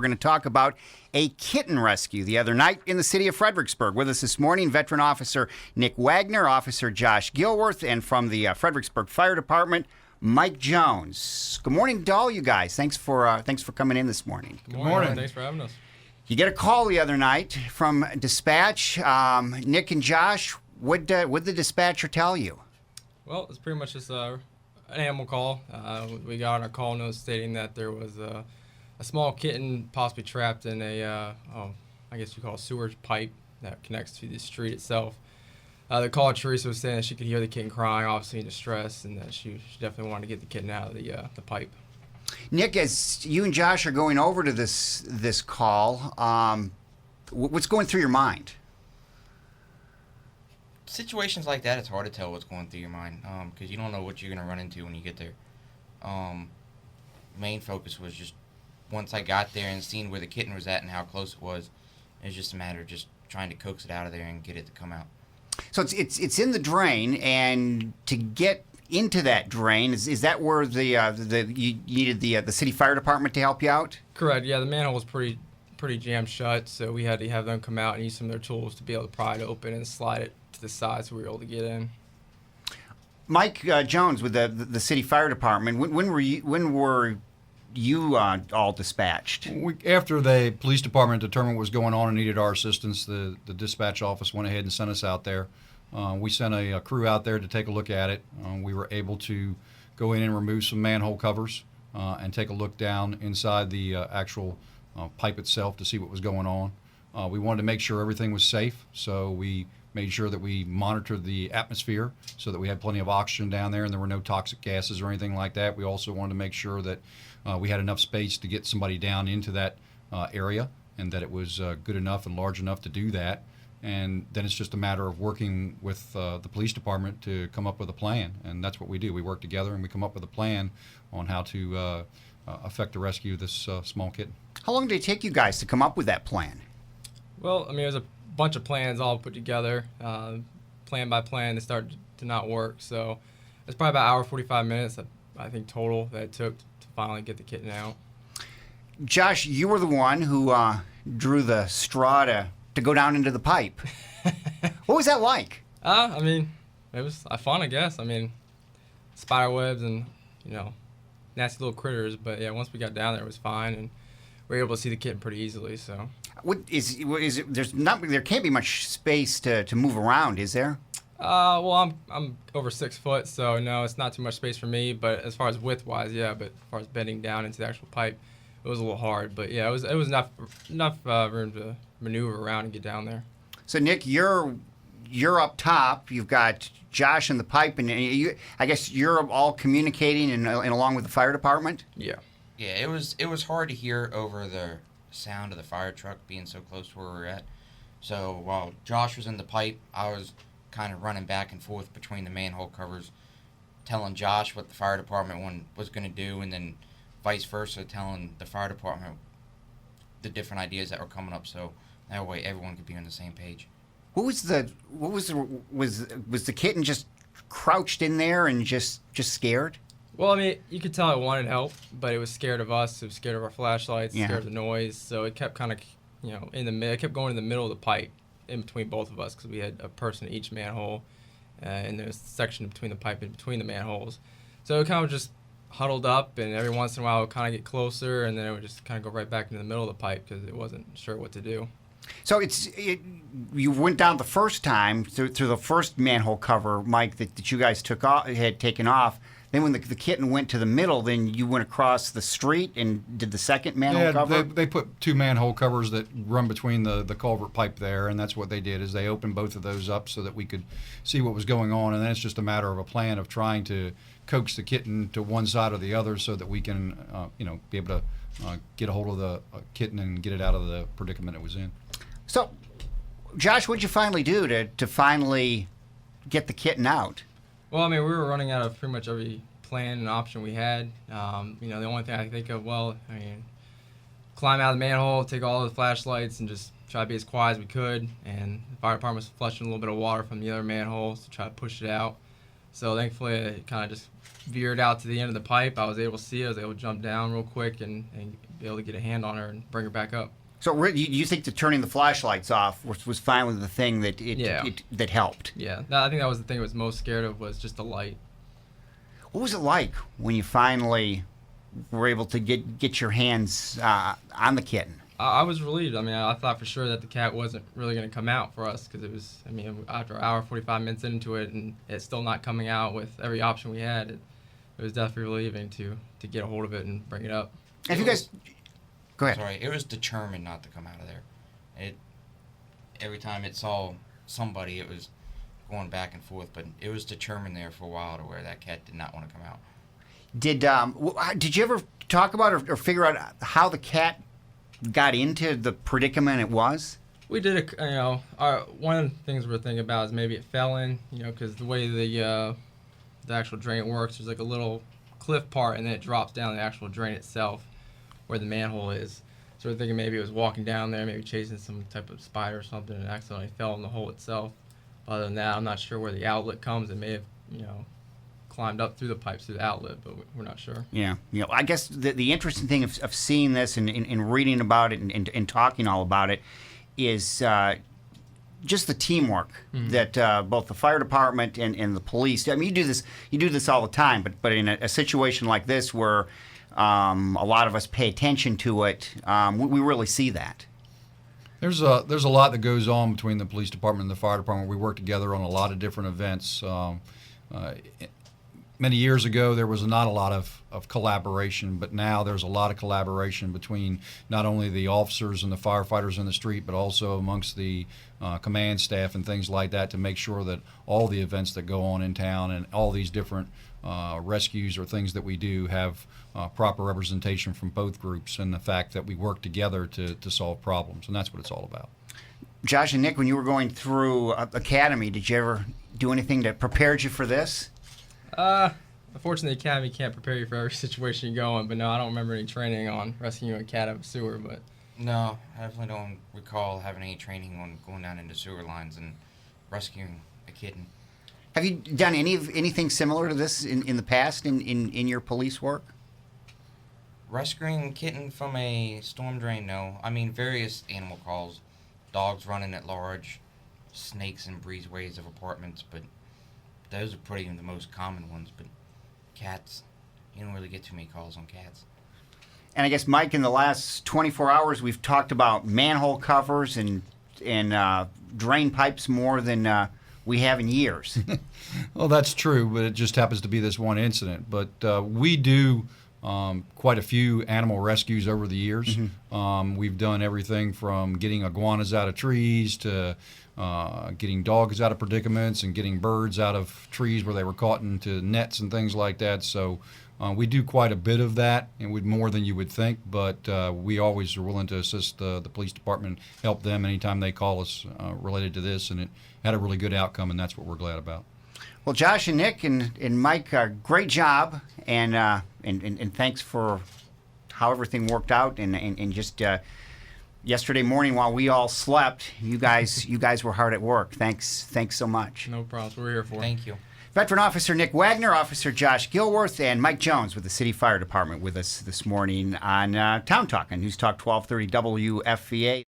We're going to talk about a kitten rescue the other night in the city of Fredericksburg. With us this morning, Veteran Officer Nick Wagner, Officer Josh Gilworth, and from the Fredericksburg Fire Department, Mike Jones. Good morning to all you guys. Thanks for coming in this morning. Good morning. Thanks for having us. You get a call the other night from dispatch. Nick and Josh, what did the dispatcher tell you? Well, it's pretty much just an animal call. We got on a call note stating that there was a small kitten possibly trapped in I guess you call it a sewage pipe that connects to the street itself. The caller, Teresa, was saying that she could hear the kitten crying, obviously in distress, and that she definitely wanted to get the kitten out of the pipe. Nick, as you and Josh are going over to this call, what's going through your mind? Situations like that, it's hard to tell what's going through your mind because you don't know what you're going to run into when you get there. Main focus was just once I got there and seeing where the kitten was at and how close it was just a matter of just trying to coax it out of there and get it to come out. So it's in the drain, and to get into that drain, is that where you needed the city fire department to help you out? Correct. Yeah, the manhole was pretty jammed shut, so we had to have them come out and use some of their tools to be able to pry it open and slide it to the side so we were able to get in. Mike Jones with the city fire department. When were you all dispatched? After the police department determined what was going on and needed our assistance, the dispatch office went ahead and sent us out there. We sent a crew out there to take a look at it. We were able to go in and remove some manhole covers and take a look down inside the actual pipe itself to see what was going on. We wanted to make sure everything was safe, so we made sure that we monitored the atmosphere so that we had plenty of oxygen down there and there were no toxic gases or anything like that. We also wanted to make sure that we had enough space to get somebody down into that area and that it was good enough and large enough to do that. And then it's just a matter of working with the police department to come up with a plan, and that's what we do. We work together and we come up with a plan on how to effect the rescue of this small kitten. How long did it take you guys to come up with that plan? Well, I mean, it was a bunch of plans all put together, plan by plan. They started to not work, so it's probably about an hour, 45 minutes, I think, total that it took to finally get the kitten out. Josh, you were the one who drew the straw to go down into the pipe. What was that like? I mean, it was fun, I guess. I mean, spider webs and, nasty little critters. But, yeah, once we got down there, it was fine, and we were able to see the kitten pretty easily, so. What is it? There can't be much space to move around, is there? Well, I'm over 6 foot, so no, it's not too much space for me. But as far as width-wise, yeah. But as far as bending down into the actual pipe, it was a little hard. But yeah, it was enough room to maneuver around and get down there. So Nick, you're up top. You've got Josh in the pipe, and I guess you're all communicating and along with the fire department. Yeah. Yeah, it was hard to hear over the sound of the fire truck being so close to where we were at. So while Josh was in the pipe, I was kind of running back and forth between the manhole covers, telling Josh what the fire department was going to do, and then vice versa, telling the fire department the different ideas that were coming up, so that way everyone could be on the same page. Was the kitten just crouched in there and just scared? Well, I mean, you could tell it wanted help, but it was scared of us. It was scared of our flashlights, scared of the noise. So it kept kind of, it kept going in the middle of the pipe, in between both of us, because we had a person in each manhole, and there's a section between the pipe and between the manholes. So it kind of just huddled up, and every once in a while it would kind of get closer, and then it would just kind of go right back into the middle of the pipe because it wasn't sure what to do. So you went down the first time through the first manhole cover, Mike, that you guys had taken off. Then when the kitten went to the middle, then you went across the street and did the second manhole cover? They put two manhole covers that run between the culvert pipe there, and that's what they did, is they opened both of those up so that we could see what was going on, and then it's just a matter of a plan of trying to coax the kitten to one side or the other so that we can, be able to get a hold of the kitten and get it out of the predicament it was in. So, Josh, what'd you finally do to finally get the kitten out? Well, I mean, we were running out of pretty much every plan and option we had. The only thing I could think of, climb out of the manhole, take all the flashlights, and just try to be as quiet as we could. And the fire department was flushing a little bit of water from the other manholes to try to push it out. So thankfully, it kind of just veered out to the end of the pipe. I was able to see it. I was able to jump down real quick and be able to get a hand on her and bring her back up. So you think that turning the flashlights off was finally the thing that that helped? Yeah, I think that was the thing I was most scared of, was just the light. What was it like when you finally were able to get your hands on the kitten? I was relieved. I mean, I thought for sure that the cat wasn't really going to come out for us, because it was, I mean, after an hour, 45 minutes into it, and it's still not coming out with every option we had, it was definitely relieving to get a hold of it and bring it up. Have you guys... Go ahead. Sorry, it was determined not to come out of there. Every time it saw somebody, it was going back and forth, but it was determined there for a while to where that cat did not want to come out. Did you ever talk about or figure out how the cat got into the predicament it was? We did one of the things we're thinking about is maybe it fell in, because the way the actual drain works, there's like a little cliff part, and then it drops down the actual drain itself, where the manhole is. So we're thinking maybe it was walking down there, maybe chasing some type of spider or something, and accidentally fell in the hole itself. Other than that, I'm not sure where the outlet comes. It may have, climbed up through the pipes through the outlet, but we're not sure. Yeah. I guess the interesting thing of seeing this and reading about it and talking all about it is just the teamwork that both the fire department and the police. I mean, you do this all the time, but in a situation like this where a lot of us pay attention to it, we really see that. There's a lot that goes on between the police department and the fire department. We work together on a lot of different events. Many years ago, there was not a lot of collaboration, but now there's a lot of collaboration between not only the officers and the firefighters in the street, but also amongst the command staff and things like that, to make sure that all the events that go on in town and all these different rescues or things that we do have proper representation from both groups, and the fact that we work together to solve problems, and that's what it's all about. Josh and Nick, when you were going through Academy, did you ever do anything that prepared you for this? Unfortunately, the Academy can't prepare you for every situation you go in, but no, I don't remember any training on rescuing a cat out of a sewer, but... No, I definitely don't recall having any training on going down into sewer lines and rescuing a kitten. Have you done anything similar to this in the past in your police work? Rescuing a kitten from a storm drain, no. I mean, various animal calls. Dogs running at large, snakes in breezeways of apartments, but those are pretty the most common ones. But cats, you don't really get too many calls on cats. And I guess, Mike, in the last 24 hours, we've talked about manhole covers and drain pipes more than we have in years. Well, that's true, but it just happens to be this one incident. But we do quite a few animal rescues over the years. Mm-hmm. We've done everything from getting iguanas out of trees to getting dogs out of predicaments and getting birds out of trees where they were caught into nets and things like that. So we do quite a bit of that, and more than you would think, but we always are willing to assist the police department, help them anytime they call us related to this, and it had a really good outcome, and that's what we're glad about. Well, Josh and Nick and Mike, great job, and thanks for how everything worked out, and just yesterday morning while we all slept, you guys were hard at work. Thanks so much. No problems. We're here for it. Thank you. Veteran Officer Nick Wagner, Officer Josh Gilworth, and Mike Jones with the City Fire Department with us this morning on Town Talk on News Talk 1230 WFVA.